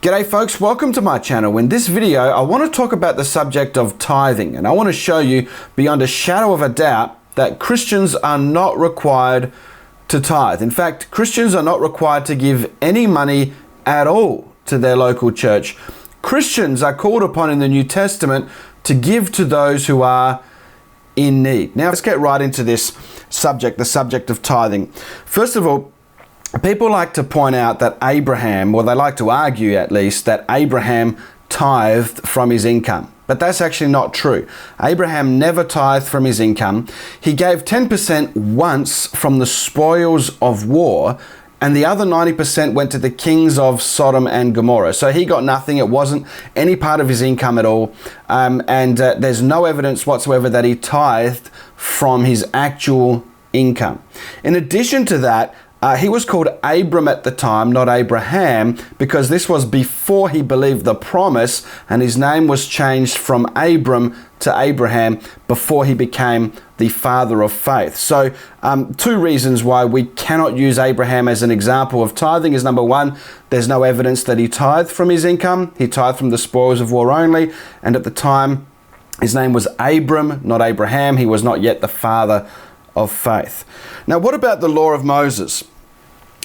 G'day folks, welcome to my channel. In this video, I want to talk about the subject of tithing, and I want to show you beyond a shadow of a doubt that Christians are not required to tithe. In fact, Christians are not required to give any money at all to their local church. Christians are called upon in the New Testament to give to those who are in need. Now, let's get right into this subject, the subject of tithing. First of all, people like to point out that Abraham, or they like to argue at least, that Abraham tithed from his income. But that's actually not true. Abraham never tithed from his income. He gave 10% once from the spoils of war, and the other 90% went to the kings of Sodom and Gomorrah. So he got nothing. It wasn't any part of his income at all. There's no evidence whatsoever that he tithed from his actual income. In addition to that, he was called Abram at the time, not Abraham, because this was before he believed the promise, and his name was changed from Abram to Abraham before he became the father of faith. So two reasons why we cannot use Abraham as an example of tithing is, number one, there's no evidence that he tithed from his income. He tithed from the spoils of war only, and at the time his name was Abram, not Abraham. He was not yet the father of faith. Now, what about the law of Moses?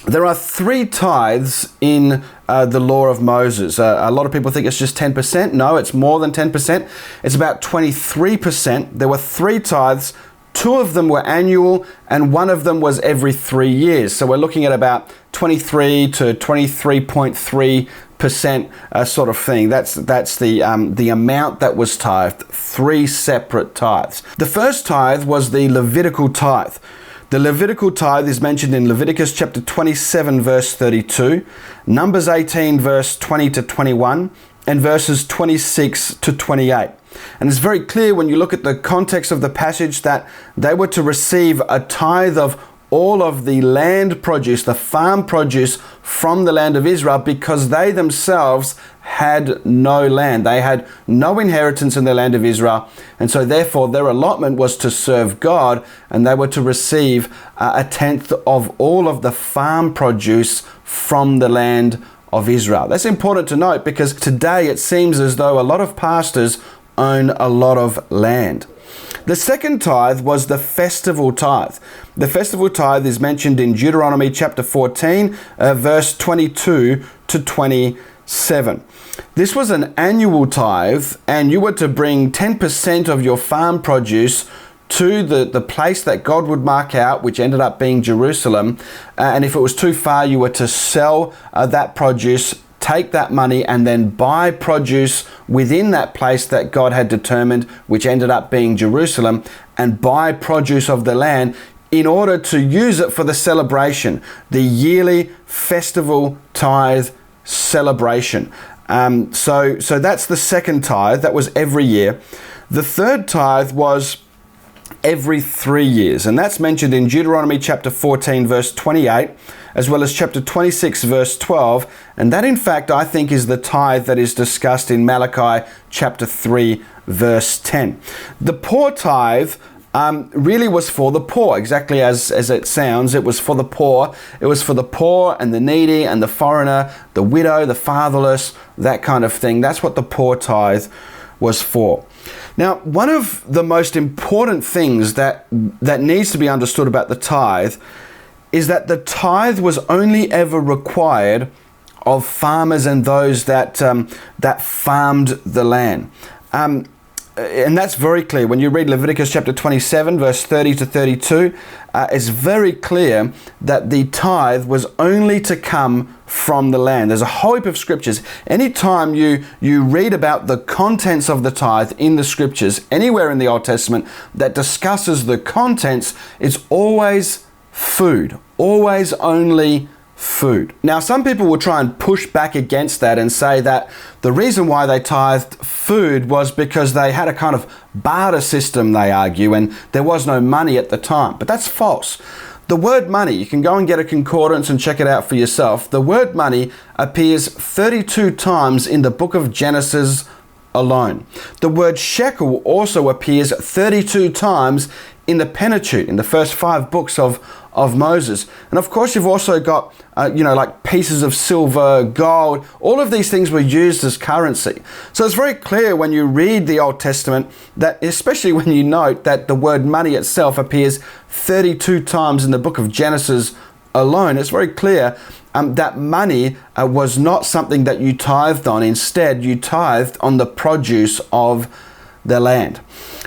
There are 3 tithes in the law of Moses. A lot of people think it's just 10%. No, it's more than 10%. It's about 23%. There were 3 tithes. 2 of them were annual, and 1 of them was every 3 years. So we're looking at about 23 to 23.3% sort of thing. That's the amount that was tithed. 3 separate tithes. The first tithe was the Levitical tithe. The Levitical tithe is mentioned in Leviticus chapter 27 verse 32, Numbers 18 verse 20 to 21, and verses 26 to 28. And it's very clear when you look at the context of the passage that they were to receive a tithe of all of the land produce, the farm produce from the land of Israel, because they themselves had no land. They had no inheritance in the land of Israel. And so therefore their allotment was to serve God, and they were to receive a tenth of all of the farm produce from the land of Israel. That's important to note, because today it seems as though a lot of pastors own a lot of land. The second tithe was the festival tithe. The festival tithe is mentioned in Deuteronomy chapter 14, verse 22 to 27. This was an annual tithe, and you were to bring 10% of your farm produce to the place that God would mark out, which ended up being Jerusalem. And if it was too far, you were to sell that produce, take that money, and then buy produce within that place that God had determined, which ended up being Jerusalem, and buy produce of the land in order to use it for the celebration, the yearly festival tithe celebration. So that's the second tithe. That was every year. The third tithe was every 3 years, and that's mentioned in Deuteronomy chapter 14 verse 28, as well as chapter 26 verse 12, and that in fact I think is the tithe that is discussed in Malachi chapter 3 verse 10. The poor tithe really was for the poor, exactly as it sounds. It was for the poor. It was for the poor and the needy and the foreigner, the widow, the fatherless, that kind of thing. That's what the poor tithe was for. Now, one of the most important things that needs to be understood about the tithe is that the tithe was only ever required of farmers and those that farmed the land. And that's very clear. When you read Leviticus chapter 27, verse 30 to 32, it's very clear that the tithe was only to come from the land. There's a whole heap of scriptures. Anytime you read about the contents of the tithe in the scriptures, anywhere in the Old Testament that discusses the contents, it's always food, always only food. Now, some people will try and push back against that and say that the reason why they tithed food was because they had a kind of barter system, they argue, and there was no money at the time. But that's false. The word money, you can go and get a concordance and check it out for yourself. The word money appears 32 times in the book of Genesis alone. The word shekel also appears 32 times in the Pentateuch, in the first 5 books of of Moses. And of course, you've also got, like pieces of silver, gold. All of these things were used as currency. So it's very clear when you read the Old Testament that, especially when you note that the word money itself appears 32 times in the book of Genesis alone, it's very clear that money was not something that you tithed on. Instead, you tithed on the produce of the land.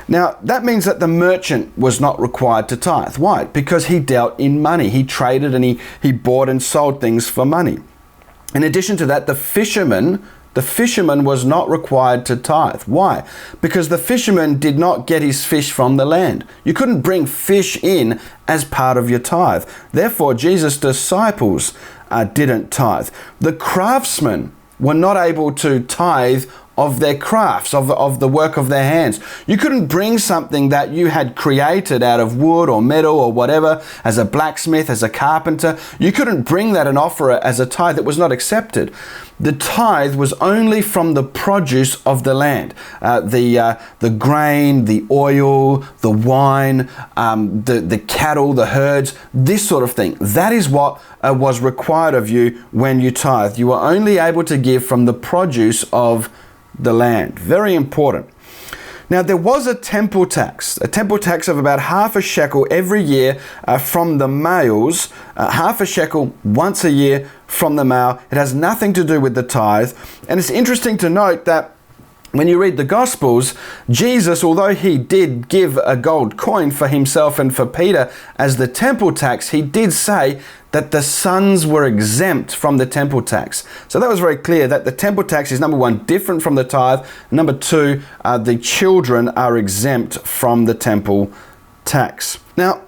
Now, that means that the merchant was not required to tithe. Why? Because he dealt in money. He traded and he bought and sold things for money. In addition to that, the fisherman was not required to tithe. Why? Because the fisherman did not get his fish from the land. You couldn't bring fish in as part of your tithe. Therefore, Jesus' disciples didn't tithe. The craftsmen were not able to tithe of their crafts, of the work of their hands. You couldn't bring something that you had created out of wood or metal or whatever, as a blacksmith, as a carpenter. You couldn't bring that and offer it as a tithe. It was not accepted. The tithe was only from the produce of the land. The grain, the oil, the wine, the cattle, the herds, this sort of thing. That is what was required of you when you tithe. You were only able to give from the produce of the land. Very important. Now, there was a temple tax of about half a shekel every year from the males, half a shekel once a year from the male. It has nothing to do with the tithe. And it's interesting to note that when you read the Gospels, Jesus, although he did give a gold coin for himself and for Peter as the temple tax, he did say that the sons were exempt from the temple tax. So that was very clear that the temple tax is, number one, different from the tithe. Number two, the children are exempt from the temple tax. Now,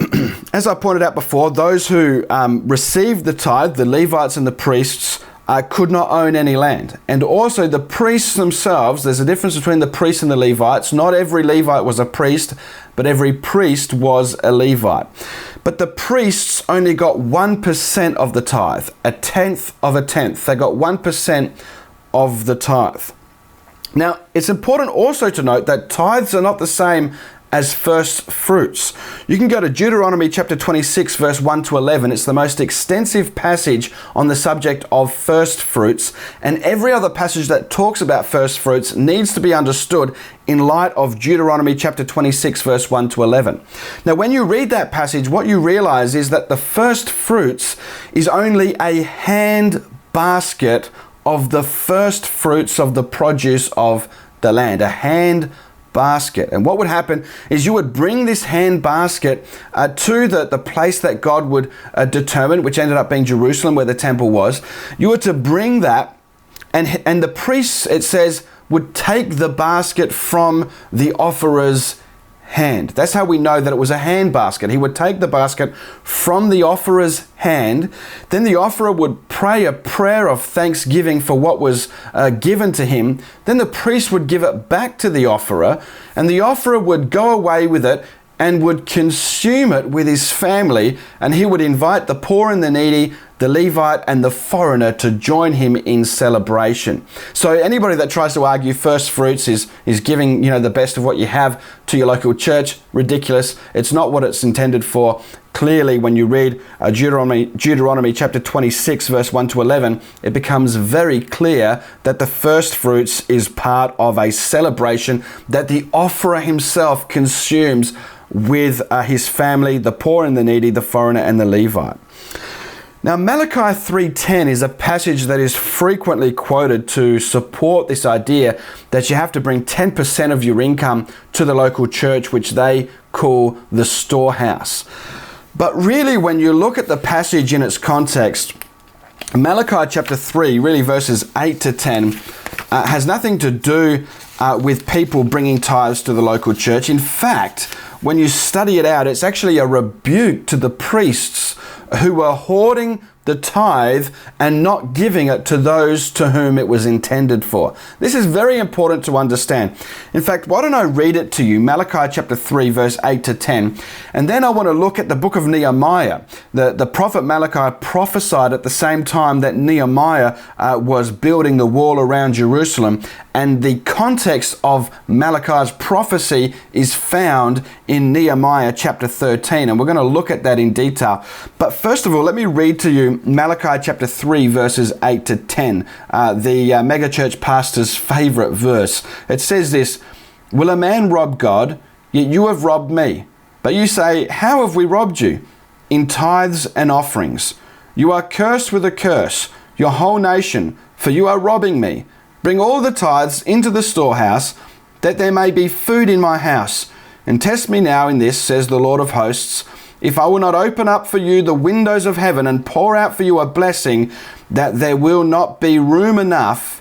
as I pointed out before, those who received the tithe, the Levites and the priests, could not own any land. And also the priests themselves, there's a difference between the priests and the Levites. Not every Levite was a priest, but every priest was a Levite. But the priests only got 1% of the tithe, a tenth of a tenth. They got 1% of the tithe. Now, it's important also to note that tithes are not the same as first fruits. You can go to Deuteronomy chapter 26 verse 1 to 11. It's the most extensive passage on the subject of first fruits, and every other passage that talks about first fruits needs to be understood in light of Deuteronomy chapter 26 verse 1 to 11. Now, when you read that passage, what you realize is that the first fruits is only a hand basket of the first fruits of the produce of the land, a hand basket. And what would happen is you would bring this hand basket to the place that God would determine, which ended up being Jerusalem, where the temple was. You were to bring that, and the priests, it says, would take the basket from the offerer's hand. That's how we know that it was a hand basket. He would take the basket from the offerer's hand. Then the offerer would pray a prayer of thanksgiving for what was given to him. Then the priest would give it back to the offerer, and the offerer would go away with it and would consume it with his family, and he would invite the poor and the needy, the Levite and the foreigner to join him in celebration. So anybody that tries to argue first fruits is giving, the best of what you have to your local church, ridiculous. It's not what it's intended for. Clearly, when you read Deuteronomy chapter 26 verse 1 to 11, it becomes very clear that the first fruits is part of a celebration that the offerer himself consumes with his family, the poor and the needy, the foreigner and the Levite. Now, Malachi 3:10 is a passage that is frequently quoted to support this idea that you have to bring 10% of your income to the local church, which they call the storehouse. But really, when you look at the passage in its context, Malachi chapter 3, really verses 8 to 10, has nothing to do with people bringing tithes to the local church. In fact, when you study it out, it's actually a rebuke to the priests who were hoarding the tithe and not giving it to those to whom it was intended for. This is very important to understand. In fact, why don't I read it to you, Malachi chapter 3, verse 8 to 10, and then I want to look at the book of Nehemiah. The prophet Malachi prophesied at the same time that Nehemiah was building the wall around Jerusalem, and the context of Malachi's prophecy is found in Nehemiah chapter 13, and we're going to look at that in detail. But first of all, let me read to you Malachi chapter 3, verses 8 to 10, the megachurch pastor's favorite verse. It says this: "Will a man rob God? Yet you have robbed me. But you say, how have we robbed you? In tithes and offerings. You are cursed with a curse, your whole nation, for you are robbing me. Bring all the tithes into the storehouse, that there may be food in my house. And test me now in this, says the Lord of hosts, if I will not open up for you the windows of heaven and pour out for you a blessing, that there will not be room enough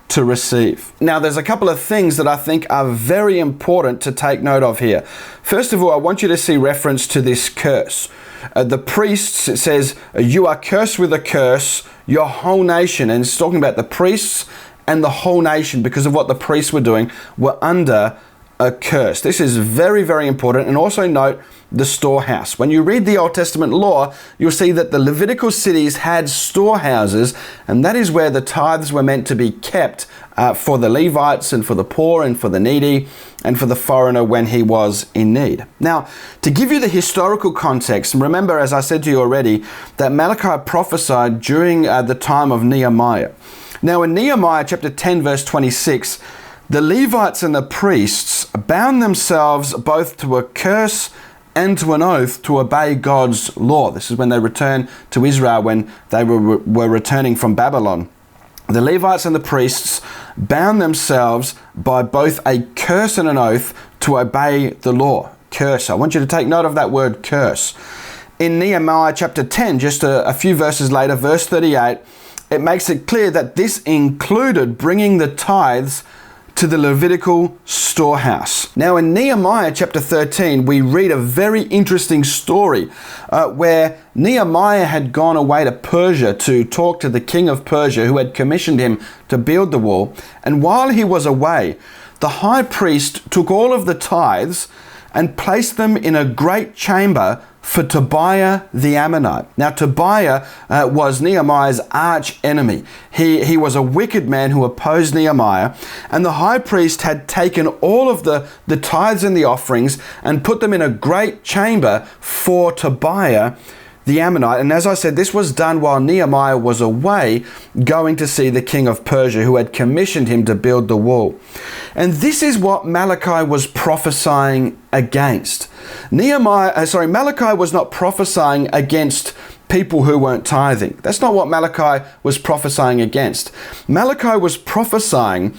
to receive." Now, there's a couple of things that I think are very important to take note of here. First of all, I want you to see reference to this curse. The priests, it says, you are cursed with a curse, your whole nation. And it's talking about the priests and the whole nation, because of what the priests were doing, were under a curse. This is very, very important. And also note the storehouse. When you read the Old Testament law, you'll see that the Levitical cities had storehouses, and that is where the tithes were meant to be kept for the Levites and for the poor and for the needy and for the foreigner when he was in need. Now, to give you the historical context, and remember, as I said to you already, that Malachi prophesied during the time of Nehemiah. Now, in Nehemiah chapter 10, verse 26, the Levites and the priests bound themselves both to a curse and to an oath to obey God's law. This is when they returned to Israel, when they were returning from Babylon. The Levites and the priests bound themselves by both a curse and an oath to obey the law. Curse. I want you to take note of that word curse. In Nehemiah chapter 10, just a few verses later, verse 38, it makes it clear that this included bringing the tithes to the Levitical storehouse. Now, in Nehemiah chapter 13, we read a very interesting story where Nehemiah had gone away to Persia to talk to the king of Persia, who had commissioned him to build the wall. And while he was away, the high priest took all of the tithes and placed them in a great chamber for Tobiah the Ammonite. Now, Tobiah was Nehemiah's arch enemy. He was a wicked man who opposed Nehemiah, and the high priest had taken all of the tithes and the offerings and put them in a great chamber for Tobiah the Ammonite. And as I said, this was done while Nehemiah was away going to see the king of Persia, who had commissioned him to build the wall. And this is what Malachi was prophesying against. Malachi was not prophesying against people who weren't tithing. That's not what Malachi was prophesying against. Malachi was prophesying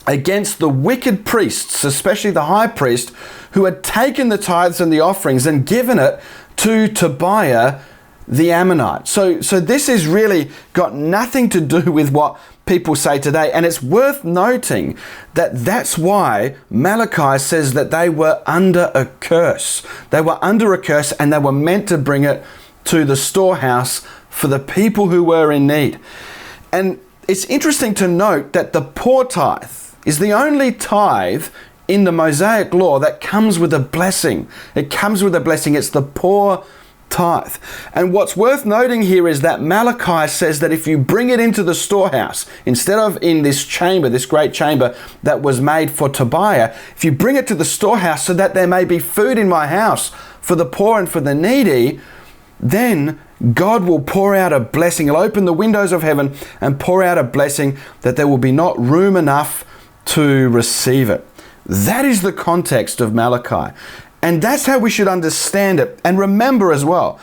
against the wicked priests, especially the high priest, who had taken the tithes and the offerings and given it to Tobiah the Ammonite. So this has really got nothing to do with what people say today. And it's worth noting that that's why Malachi says that they were under a curse. They were under a curse, and they were meant to bring it to the storehouse for the people who were in need. And it's interesting to note that the poor tithe is the only tithe in the Mosaic Law that comes with a blessing. It comes with a blessing. It's the poor tithe. And what's worth noting here is that Malachi says that if you bring it into the storehouse, instead of in this chamber, this great chamber that was made for Tobiah, if you bring it to the storehouse so that there may be food in my house for the poor and for the needy, then God will pour out a blessing. He'll open the windows of heaven and pour out a blessing that there will be not room enough to receive it. That is the context of Malachi. And that's how we should understand it. And remember as well,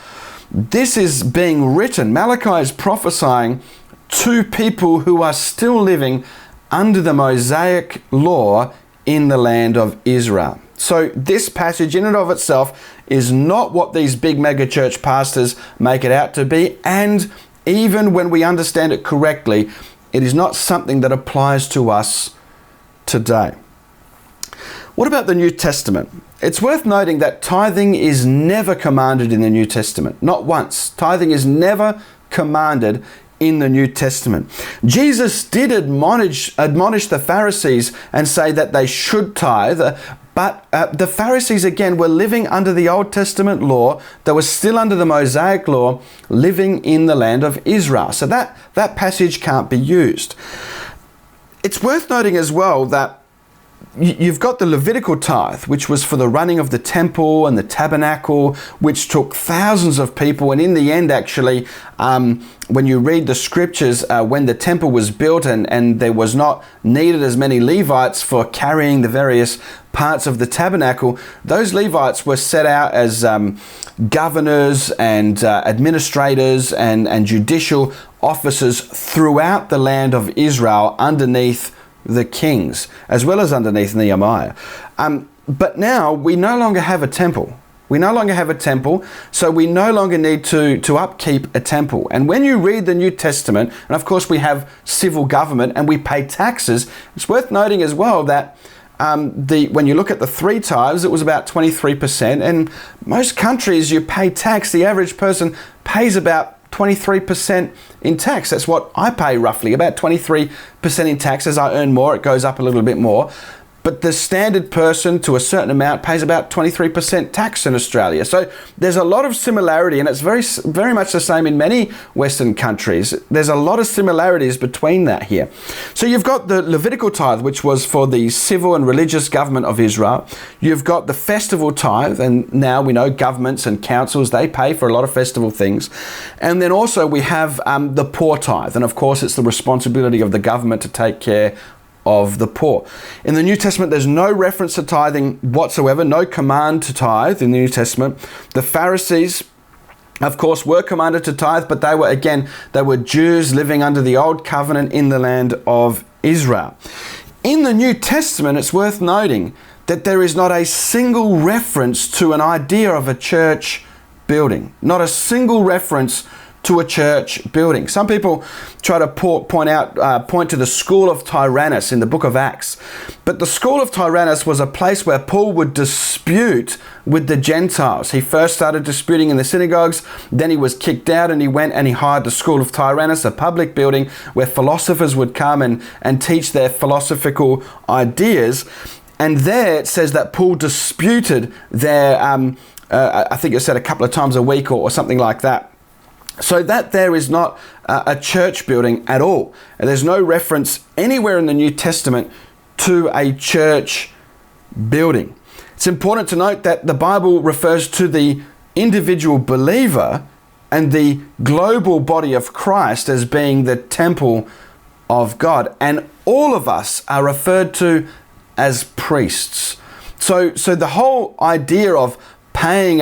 this is being written. Malachi is prophesying to people who are still living under the Mosaic Law in the land of Israel. So this passage in and of itself is not what these big mega church pastors make it out to be. And even when we understand it correctly, it is not something that applies to us today. What about the New Testament? It's worth noting that tithing is never commanded in the New Testament. Not once. Tithing is never commanded in the New Testament. Jesus did admonish the Pharisees and say that they should tithe, but the Pharisees, again, were living under the Old Testament law. They were still under the Mosaic Law, living in the land of Israel. So that passage can't be used. It's worth noting as well that you've got the Levitical tithe, which was for the running of the temple and the tabernacle, which took thousands of people. And in the end, actually, when you read the scriptures, when the temple was built and there was not needed as many Levites for carrying the various parts of the tabernacle, those Levites were set out as governors and administrators and judicial officers throughout the land of Israel underneath the kings, as well as underneath Nehemiah. But now we no longer have a temple. We no longer have a temple, so we no longer need to upkeep a temple. And when you read the New Testament, and of course we have civil government and we pay taxes, it's worth noting as well that when you look at the 3 tithes, it was about 23%. And most countries you pay tax, the average person pays about 23% in tax. That's what I pay roughly, about 23% in tax. As I earn more, it goes up a little bit more. But the standard person to a certain amount pays about 23% tax in Australia. So there's a lot of similarity, and it's very much the same in many Western countries. There's a lot of similarities between that here. So you've got the Levitical tithe, which was for the civil and religious government of Israel. You've got the festival tithe, and now we know governments and councils, they pay for a lot of festival things. And then also we have the poor tithe. And of course, it's the responsibility of the government to take care of the poor. In the New Testament, there's no reference to tithing whatsoever, no command to tithe in the New Testament. The Pharisees, of course, were commanded to tithe, but they were Jews living under the old covenant in the land of Israel. In the New Testament, it's worth noting that there is not a single reference to an idea of a church building. Not a single reference to a church building. Some people try to point to the school of Tyrannus in the book of Acts. But the school of Tyrannus was a place where Paul would dispute with the Gentiles. He first started disputing in the synagogues, then he was kicked out and he went and he hired the school of Tyrannus, a public building where philosophers would come and teach their philosophical ideas. And there it says that Paul disputed their, I think it said a couple of times a week or something like that. So that there is not a church building at all. And there's no reference anywhere in the New Testament to a church building. It's important to note that the Bible refers to the individual believer and the global body of Christ as being the temple of God. And all of us are referred to as priests. So the whole idea of paying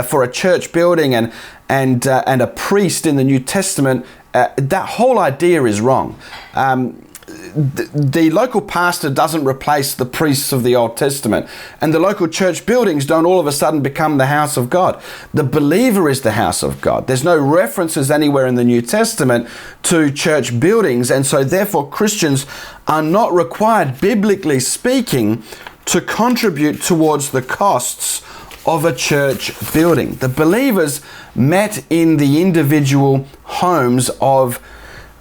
for a church building and a priest in the New Testament, that whole idea is wrong. The local pastor doesn't replace the priests of the Old Testament, and the local church buildings don't all of a sudden become the house of God. The believer is the house of God. There's no references anywhere in the New Testament to church buildings, and so therefore Christians are not required, biblically speaking, to contribute towards the costs of a church building. The believers met in the individual homes of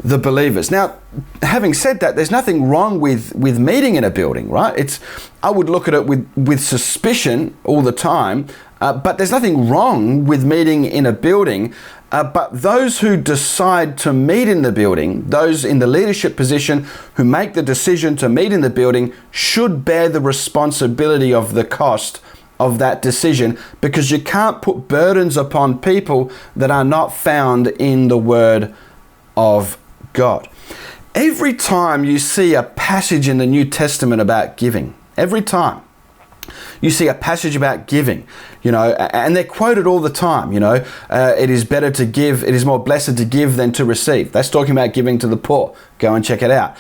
the believers. Now, having said that, there's nothing wrong with meeting in a building, right? I would look at it with suspicion all the time, but there's nothing wrong with meeting in a building. But those who decide to meet in the building, those in the leadership position who make the decision to meet in the building, should bear the responsibility of the cost of that decision, because you can't put burdens upon people that are not found in the Word of God. Every time you see a passage in the New Testament about giving, every time you see a passage about giving, and they're quoted all the time, it is better to give, it is more blessed to give than to receive. That's talking about giving to the poor. Go and check it out.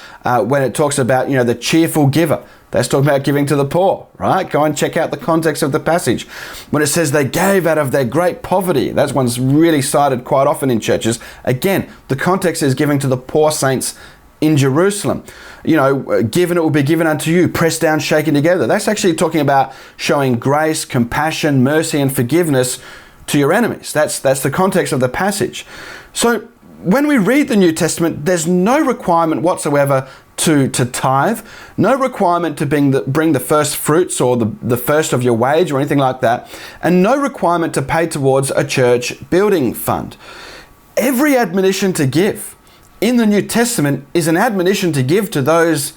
When it talks about, the cheerful giver, that's talking about giving to the poor, right? Go and check out the context of the passage. When it says they gave out of their great poverty, that one's really cited quite often in churches. Again, the context is giving to the poor saints in Jerusalem. Given it will be given unto you, pressed down, shaken together. That's actually talking about showing grace, compassion, mercy, and forgiveness to your enemies. That's the context of the passage. So when we read the New Testament, there's no requirement whatsoever to tithe, no requirement to bring the first fruits or the first of your wage or anything like that, and no requirement to pay towards a church building fund. Every admonition to give in the New Testament is an admonition to give to those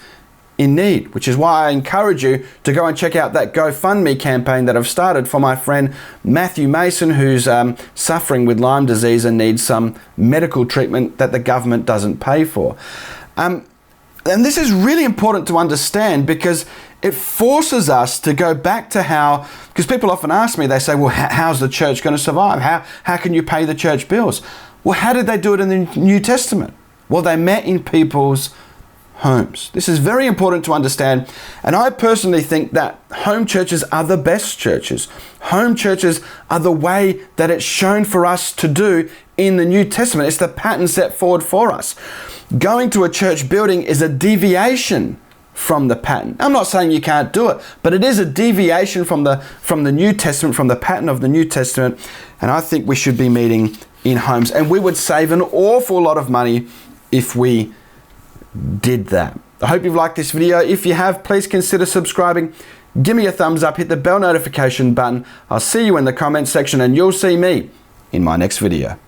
in need, which is why I encourage you to go and check out that GoFundMe campaign that I've started for my friend Matthew Mason, who's suffering with Lyme disease and needs some medical treatment that the government doesn't pay for. And this is really important to understand because it forces us to go back to how, because people often ask me, they say, well, how's the church going to survive? How can you pay the church bills? Well, how did they do it in the New Testament? Well, they met in people's homes. This is very important to understand. And I personally think that home churches are the best churches. Home churches are the way that it's shown for us to do in the New Testament. It's the pattern set forward for us. Going to a church building is a deviation from the pattern. I'm not saying you can't do it, but it is a deviation from the New Testament, from the pattern of the New Testament. And I think we should be meeting in homes. And we would save an awful lot of money if we did that. I hope you've liked this video. If you have, please consider subscribing. Give me a thumbs up, hit the bell notification button. I'll see you in the comments section and you'll see me in my next video.